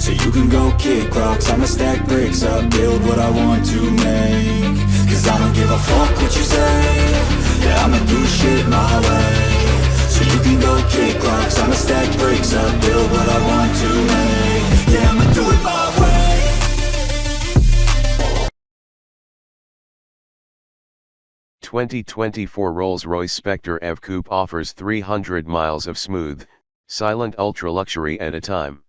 So you can go kick rocks, I'ma stack bricks up, build what I want to make. Cause I don't give a fuck what you say, yeah, I'ma do shit my way. So you can go kick rocks, I'ma stack bricks up, build what I want to make. Yeah, I'ma do it my way. 2024 Rolls-Royce Spectre EV Coupe offers 300 miles of smooth, silent ultra-luxury at a time.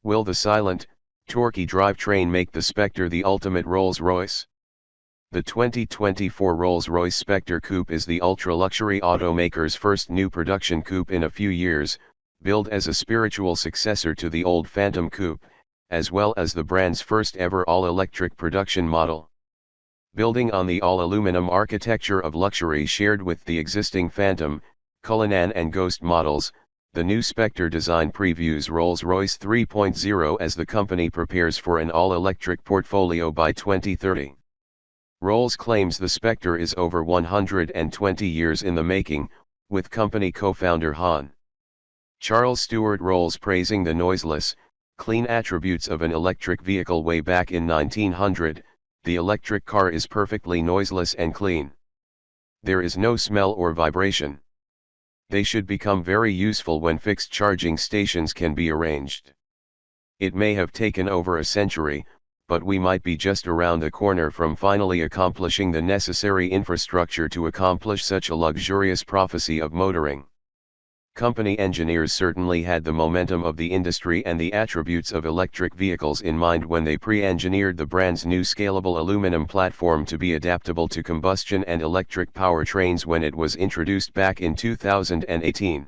Will the silent, torquey drivetrain make the Spectre the ultimate Rolls-Royce? The 2024 Rolls-Royce Spectre Coupe is the ultra-luxury automaker's first new production coupe in a few years, billed as a spiritual successor to the old Phantom Coupe, as well as the brand's first ever all-electric production model. Building on the all-aluminum architecture of luxury shared with the existing Phantom, Cullinan and Ghost models, the new Spectre design previews Rolls-Royce 3.0 as the company prepares for an all-electric portfolio by 2030. Rolls claims the Spectre is over 120 years in the making, with company co-founder Hon. Charles Stewart Rolls praising the noiseless, clean attributes of an electric vehicle way back in 1900. The electric car is perfectly noiseless and clean. There is no smell or vibration. They should become very useful when fixed charging stations can be arranged. It may have taken over a century, but we might be just around the corner from finally accomplishing the necessary infrastructure to accomplish such a luxurious prophecy of motoring. Company engineers certainly had the momentum of the industry and the attributes of electric vehicles in mind when they pre-engineered the brand's new scalable aluminum platform to be adaptable to combustion and electric powertrains when it was introduced back in 2018.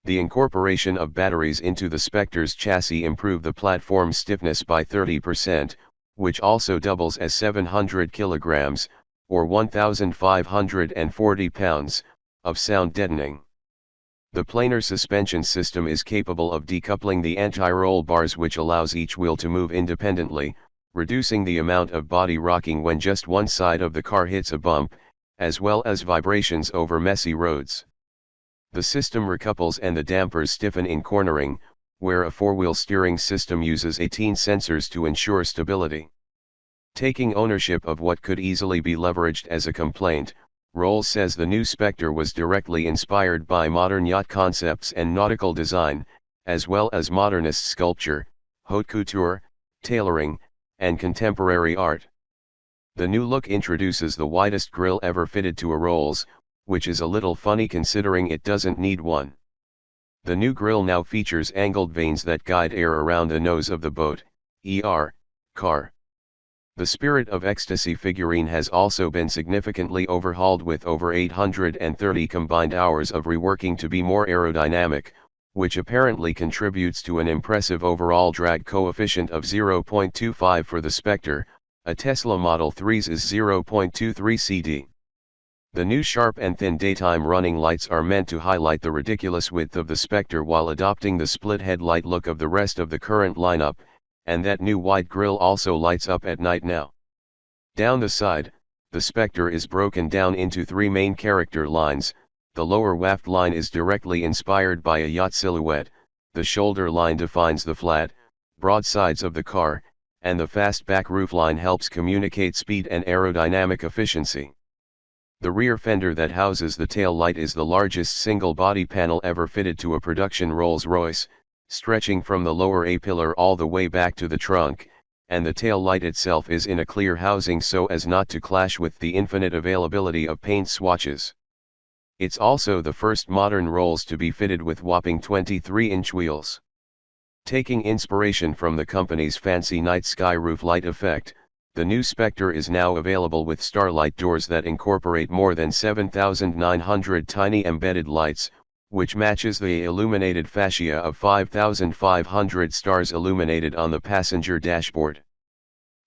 The incorporation of batteries into the Spectre's chassis improved the platform's stiffness by 30%, which also doubles as 700 kilograms, or 1,540 pounds, of sound deadening. The planar suspension system is capable of decoupling the anti-roll bars, which allows each wheel to move independently, reducing the amount of body rocking when just one side of the car hits a bump, as well as vibrations over messy roads. The system recouples and the dampers stiffen in cornering, where a four-wheel steering system uses 18 sensors to ensure stability. Taking ownership of what could easily be leveraged as a complaint, Rolls says the new Spectre was directly inspired by modern yacht concepts and nautical design, as well as modernist sculpture, haute couture, tailoring, and contemporary art. The new look introduces the widest grille ever fitted to a Rolls, which is a little funny considering it doesn't need one. The new grille now features angled vanes that guide air around the nose of the boat, car. The Spirit of Ecstasy figurine has also been significantly overhauled with over 830 combined hours of reworking to be more aerodynamic, which apparently contributes to an impressive overall drag coefficient of 0.25 for the Spectre. A Tesla Model 3's is 0.23 CD. The new sharp and thin daytime running lights are meant to highlight the ridiculous width of the Spectre while adopting the split headlight look of the rest of the current lineup, and that new wide grille also lights up at night now. Down the side, the Spectre is broken down into three main character lines. The lower waft line is directly inspired by a yacht silhouette, the shoulder line defines the flat, broad sides of the car, and the fastback roofline helps communicate speed and aerodynamic efficiency. The rear fender that houses the tail light is the largest single body panel ever fitted to a production Rolls-Royce, stretching from the lower A-pillar all the way back to the trunk, and the tail light itself is in a clear housing so as not to clash with the infinite availability of paint swatches. It's also the first modern Rolls to be fitted with whopping 23-inch wheels. Taking inspiration from the company's fancy night sky roof light effect, the new Spectre is now available with starlight doors that incorporate more than 7,900 tiny embedded lights, which matches the illuminated fascia of 5,500 stars illuminated on the passenger dashboard.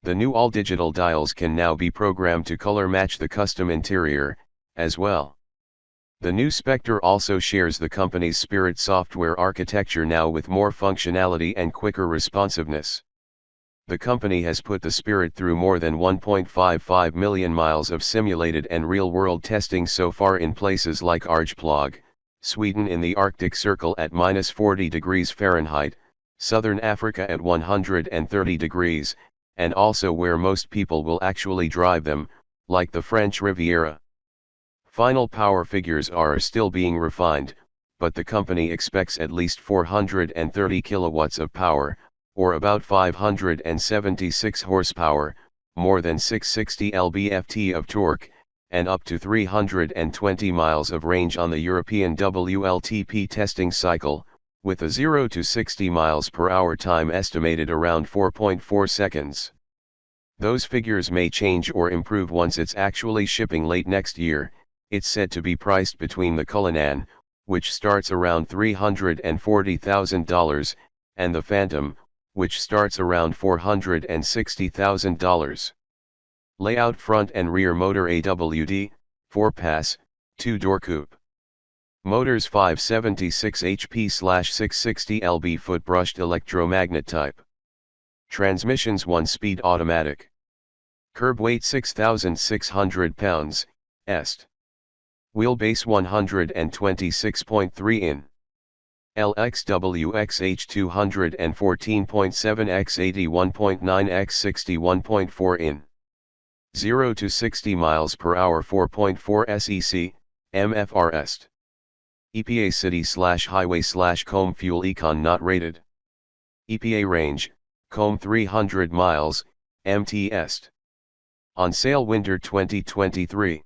The new all-digital dials can now be programmed to color match the custom interior, as well. The new Spectre also shares the company's Spirit software architecture now with more functionality and quicker responsiveness. The company has put the Spirit through more than 1.55 million miles of simulated and real-world testing so far in places like Arjeplog, Sweden in the Arctic Circle at -40 degrees Fahrenheit, Southern Africa at 130 degrees, and also where most people will actually drive them, like the French Riviera. Final power figures are still being refined, but the company expects at least 430 kilowatts of power, or about 576 horsepower, more than 660 lb-ft of torque, and up to 320 miles of range on the European WLTP testing cycle, with a 0 to 60 miles per hour time estimated around 4.4 seconds. Those figures may change or improve once it's actually shipping late next year. It's said to be priced between the Cullinan, which starts around $340,000, and the Phantom, which starts around $460,000. Layout: front and rear motor AWD, 4-pass, 2-door coupe. Motors 576 HP/660 lb foot brushed electromagnet type. Transmissions 1-speed automatic. Curb weight 6,600 pounds, est. Wheelbase 126.3 in. LXWXH 214.7 x 81.9 x 61.4 in. 0 to 60 miles per hour 4.4 SEC, MFR est. EPA city/highway/comb fuel econ not rated. EPA range, comb 300 miles, MT est. On sale winter 2023.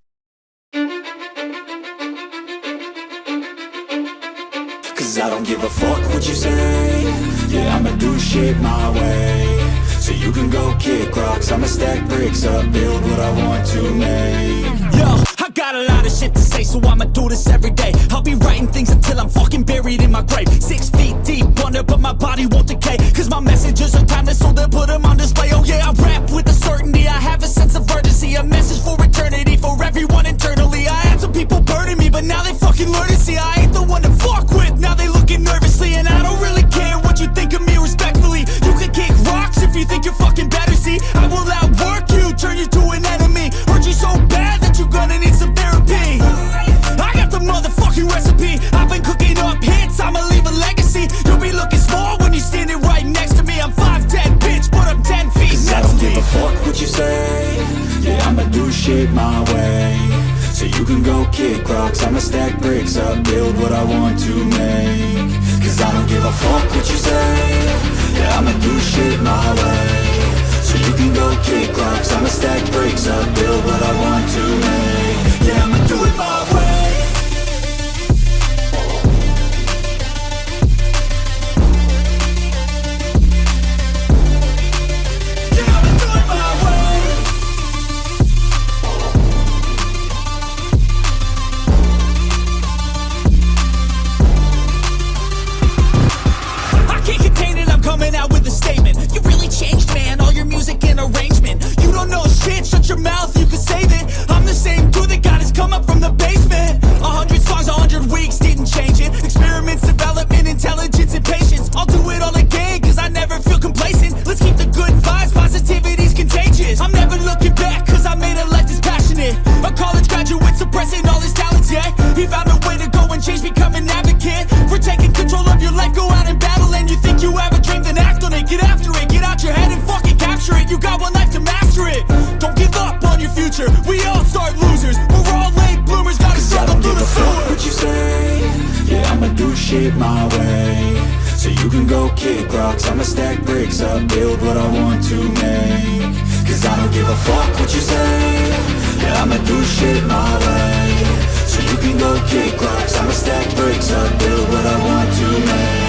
Cause I don't give a fuck what you say. Yeah, I'ma do shit my way. So you can go kick rocks, I'ma stack bricks up, build what I want to make. Yo, I got a lot of shit to say, so I'ma do this every day. I'll be writing things until I'm fucking buried in my grave. 6 feet deep under, but my body won't decay. Cause my messages are timeless, so they'll put them on display. Oh yeah, I rap with a certainty, I have a sense of urgency. A message for eternity, for everyone internally. I had some people burning me, but now they fucking learn to see I ain't the one to fuck with, now they looking nervously. And I don't really care what you think of me, respectfully. You can kick rocks if you think you're fucking better, see. I will outwork you, turn you to an enemy. Hurt you so bad that you're gonna need some therapy. I got the motherfucking recipe. I've been cooking up hits, I'ma leave a legacy. You'll be looking small when you're standing right next to me. I'm 5'10", bitch, but I'm 10 feet Cause I next don't to give me. a fuck what you say. Yeah, I'ma do shit my way. So you can go kick rocks, I'ma stack bricks up, build what I want to make. Cause I don't give a fuck what you say. Yeah, I'ma do shit my way. So you can go kick rocks, I'ma stack bricks up, build what I want to make. Yeah, I'ma do it my way. Yeah, I'ma do it my way. I can't contain it, I'm coming out with a statement. You really changed, man, all your music and arrangement. You don't know shit, shut your mouth, you can save it. I'm the same dude that got his come up from the basement. 100 songs, 100 weeks, didn't change it. Experiments, development, intelligence, and patience. I'll do it all again, cause I never feel complacent. Let's keep the good vibes, positivity's contagious. I'm never looking back, cause I made a life that's passionate. A college graduate suppressing all his talents, yeah. He found a way to go and change, become an advocate. For taking control of your life, go out and battle. And you think you have a dream, then act on it. Get after it, get out your head and fucking capture it. You got one life to master it. Don't give up on your future, we all start losers. We're all late bloomers, gotta Cause I struggle don't through give the a fuck sewer. what you say. Yeah, I'ma do shit my way. So you can go kick rocks, I'ma stack bricks up, build what I want to make. Cause I don't give a fuck what you say. Yeah, I'ma do shit my way. So you can go kick rocks, I'ma stack bricks up, build what I want to make.